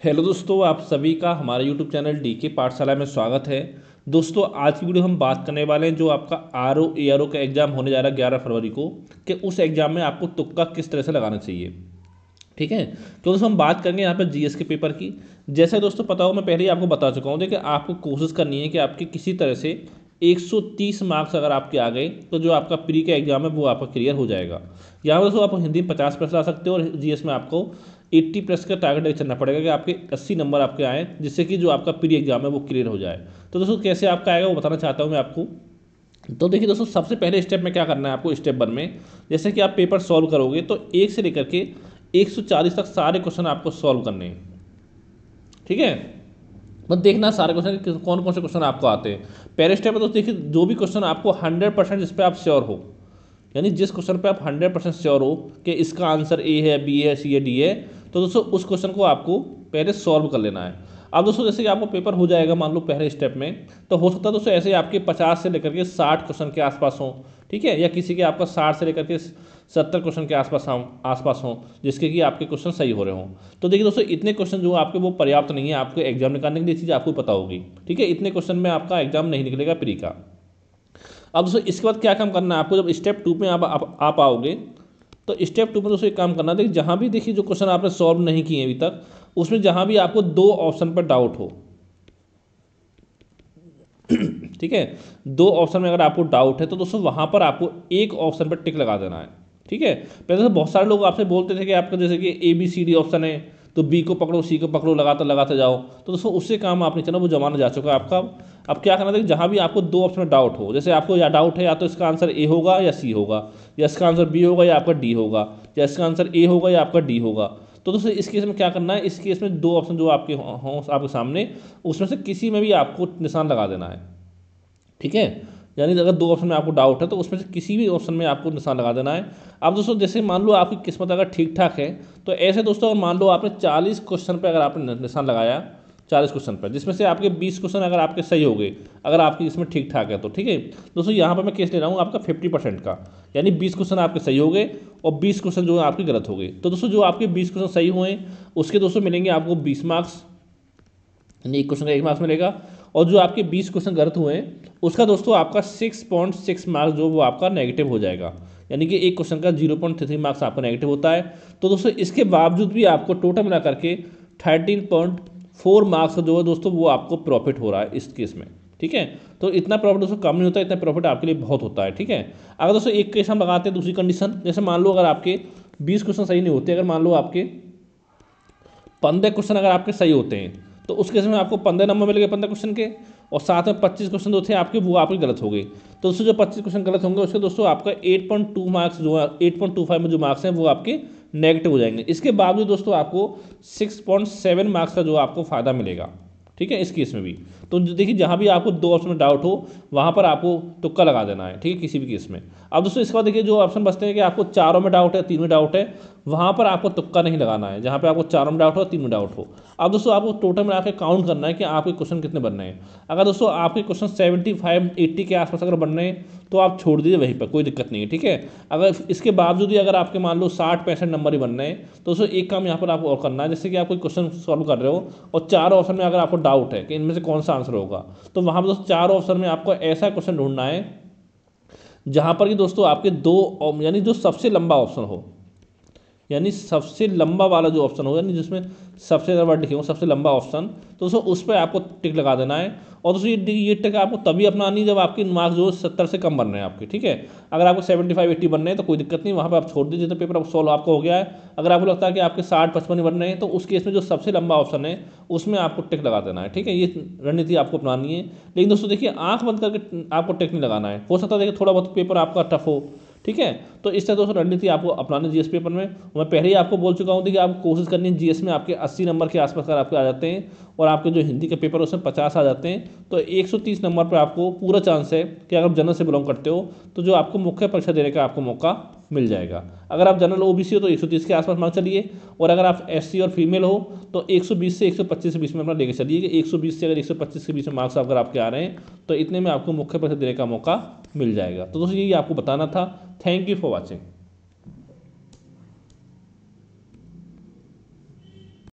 Hello दोस्तों, आप सभी का हमारे यूट्यूब चैनल डीके पाठशाला में स्वागत है। दोस्तों, आज की वीडियो हम बात करने वाले हैं जो आपका R O A R O का एग्ज़ाम होने जा रहा है 11 फरवरी को, कि उस एग्ज़ाम में आपको तुक्का किस तरह से लगाना चाहिए। ठीक है, तो दोस्तों हम बात करेंगे यहाँ पर जीएस के पेपर की। जैसे दोस्तों पता हो, मैं पहले ही आपको बता चुका हूँ, देखिए आपको कोशिश करनी है कि आपके किसी तरह से 130 मार्क्स अगर आपके आ गए तो जो आपका प्री का एग्जाम है वो आपका क्लियर हो जाएगा। यहाँ पर दोस्तों आप हिंदी में 50+ ला सकते हो और जीएस में आपको 80+ का टारगेट लेकर चलना पड़ेगा कि आपके 80 नंबर आपके आए, जिससे कि जो आपका प्री एग्जाम है वो क्लियर हो जाए। तो दोस्तों कैसे आपका आएगा वो बताना चाहता हूँ मैं आपको। तो देखिए दोस्तों, सबसे पहले स्टेप में क्या करना है आपको, स्टेप 1 में जैसे कि आप पेपर सॉल्व करोगे तो 1 से लेकर के 140 तक सारे क्वेश्चन आपको सॉल्व करने हैं। ठीक है, बस देखना सारे क्वेश्चन कौन कौन से क्वेश्चन आपको आते हैं। पहले स्टेप में दोस्तों देखिए, जो भी क्वेश्चन आपको 100% जिस पे आप श्योर हो, यानी जिस क्वेश्चन पे आप 100% श्योर हो कि इसका आंसर ए है, बी है, सी है, डी है, तो दोस्तों उस क्वेश्चन को आपको पहले सॉल्व कर लेना है। अब दोस्तों जैसे कि आपको पेपर हो जाएगा मान लो पहले स्टेप में, तो हो सकता है दोस्तों ऐसे आपके 50 से लेकर के 60 क्वेश्चन के आसपास हो। ठीक है, या किसी के आपका 60 से लेकर के 70 क्वेश्चन के आसपास हो, जिसके कि आपके क्वेश्चन सही हो रहे हों। तो देखिए दोस्तों, इतने क्वेश्चन जो आपके वो पर्याप्त नहीं है आपको एग्जाम निकालने के लिए, चीज़ आपको पता होगी। ठीक है, इतने क्वेश्चन में आपका एग्जाम नहीं निकलेगा प्री का। अब दोस्तों इसके बाद क्या काम करना है आपको, जब स्टेप 2 में आप आओगे तो स्टेप 2 में दोस्तों एक काम करना है, देखिए जहाँ भी देखिए जो क्वेश्चन आपने सॉल्व नहीं किए अभी तक, उसमें जहाँ भी आपको 2 ऑप्शन पर डाउट हो, ठीक है, 2 ऑप्शन में अगर आपको डाउट है तो दोस्तों वहाँ पर आपको एक ऑप्शन पर टिक लगा देना है। ठीक है, पहले तो बहुत सारे लोग आपसे बोलते थे कि आपका जैसे कि A B C D option है तो बी को पकड़ो, सी को पकड़ो, लगाते लगाते जाओ। तो दोस्तों उससे काम आप नहीं चला, वो जमाना जा चुका है आपका। अब क्या करना है, जहाँ भी आपको 2 ऑप्शन में डाउट हो, जैसे आपको या डाउट है या तो इसका आंसर ए होगा या सी होगा, या इसका आंसर बी होगा या आपका डी होगा, या इसका आंसर ए होगा या आपका डी होगा, तो दोस्तों इस केस में क्या करना है, इस केस में 2 ऑप्शन जो आपके हों आपके सामने, उसमें से किसी में भी आपको निशान लगा देना है। ठीक है, यानी अगर 2 ऑप्शन में आपको डाउट है तो उसमें से किसी भी ऑप्शन में आपको निशान लगा देना है। अब दोस्तों जैसे मान लो आपकी किस्मत अगर ठीक ठाक है, तो ऐसे दोस्तों अगर मान लो आपने 40 क्वेश्चन पर अगर आपने निशान लगाया, 40 क्वेश्चन पर, जिसमें से आपके 20 क्वेश्चन अगर आपके सही हो गए, अगर आपकी इसमें ठीक ठाक है तो ठीक है दोस्तों, यहाँ पर मैं केस ले रहा हूँ आपका 50% का, यानी 20 क्वेश्चन आपके सही हो गए और 20 क्वेश्चन जो है आपके गलत हो गए। तो दोस्तों जो आपके 20 क्वेश्चन सही हुए उसके दोस्तों मिलेंगे आपको 20 मार्क्स, यानी एक क्वेश्चन का 1 मार्क्स मिलेगा। और जो आपके 20 क्वेश्चन गलत हुए हैं उसका दोस्तों आपका 6.6 मार्क्स जो वो आपका नेगेटिव हो जाएगा, यानी कि एक क्वेश्चन का 0.33 मार्क्स आपका नेगेटिव होता है। तो दोस्तों इसके बावजूद भी आपको टोटल मिला करके 13.4 मार्क्स जो है दोस्तों वो आपको प्रॉफिट हो रहा है इस केस में। ठीक है, तो इतना प्रॉफिट दोस्तों कम नहीं होता, इतना प्रॉफिट आपके लिए बहुत होता है। ठीक है, अगर दोस्तों एक केस हम लगाते हैं दूसरी कंडीशन, जैसे मान लो अगर आपके 20 क्वेश्चन सही नहीं होते, अगर मान लो आपके 15 क्वेश्चन अगर आपके सही होते हैं, तो उस केस में आपको 15 नंबर मिल गए 15 क्वेश्चन के, और साथ में 25 क्वेश्चन जो थे आपके वो आपके गलत हो गए। तो दोस्तों जो 25 क्वेश्चन गलत होंगे उसके दोस्तों आपका 8.2 मार्क्स जो है 8.25 में जो मार्क्स हैं वो आपके नेगेटिव हो जाएंगे। इसके बावजूद दोस्तों आपको 6.7 मार्क्स का जो आपको फायदा मिलेगा। ठीक है, इस केस में भी तो देखिए जहाँ भी आपको 2 ऑप्शन में डाउट हो वहाँ पर आपको तुक्का लगा देना है। ठीक है, किसी भी केस में। अब दोस्तों इसके बाद देखिए जो ऑप्शन बचते हैं कि आपको चारों में डाउट है, 3 में डाउट है, वहाँ पर आपको तुक्का नहीं लगाना है, जहाँ पे आपको चारों में डाउट हो, 3 में डाउट हो। अब दोस्तों आपको टोटल में आके काउंट करना है कि आपके क्वेश्चन कितने बन रहे हैं। अगर दोस्तों आपके क्वेश्चन 75-80 के आसपास अगर बन रहे हैं तो आप छोड़ दीजिए वहीं पर, कोई दिक्कत नहीं है। ठीक है, अगर इसके बावजूद ही अगर आपके मान लो 60-65 नंबर ही बन रहे हैं तो दोस्तों एक काम यहाँ पर आपको और करना है, जैसे कि आप कोई क्वेश्चन सॉल्व कर रहे हो और 4 ऑप्शन में अगर आपको डाउट है कि इनमें से कौन सा आंसर होगा, तो वहाँ पर दोस्तों 4 ऑप्शन में आपको ऐसा क्वेश्चन ढूंढना है जहाँ पर कि दोस्तों आपके 2 यानी जो सबसे लंबा ऑप्शन हो, यानी सबसे लंबा वाला जो ऑप्शन हो, यानी जिसमें सबसे ज़्यादा वर्ड लिखे हो, सबसे लंबा ऑप्शन, तो दोस्तों उस पर आपको टिक लगा देना है। और दोस्तों ये टिक आपको तभी अपनानी है जब आपके मार्क्स जो 70 से कम बन रहे हैं आपके। ठीक है, अगर आपको 75-80 बन रहे हैं तो कोई दिक्कत नहीं, वहाँ पर आप छोड़ दीजिए, तो पेपर सॉल्व आपको हो गया है। अगर आपको लगता है कि आपके 60-55 बन रहे हैं तो उस केस में जो सबसे लंबा ऑप्शन है उसमें आपको टिक लगा देना है। ठीक है, ये रणनीति आपको अपनानी है। लेकिन दोस्तों देखिए आँख बंद करके आपको टिक नहीं लगाना है, हो सकता है देखिए थोड़ा बहुत पेपर आपका टफ हो। ठीक है, तो इस तरह दोस्तों रणनीति आपको अपनाने जीएस पेपर में। मैं पहले ही आपको बोल चुका हूँ कि आप कोशिश करनी है जीएस में आपके 80 नंबर के आसपास अगर आपके आ जाते हैं और आपके जो हिंदी के पेपर उसमें 50 आ जाते हैं तो 130 नंबर पर आपको पूरा चांस है कि अगर आप जनरल से बिलोंग करते हो तो जो आपको मुख्य परीक्षा देने का आपको मौका मिल जाएगा। अगर आप जनरल ओबीसी हो तो 130 के आसपास मान चलिए, और अगर आप एससी और फीमेल हो तो 120 से 125 के बीच में अपना लेके चलिए कि 120 से अगर 125 के बीच में मार्क्स अगर आपके आ रहे हैं तो इतने में आपको मुख्य परीक्षा देने का मौका मिल जाएगा। तो दोस्तों यही आपको बताना था। Thank you for watching.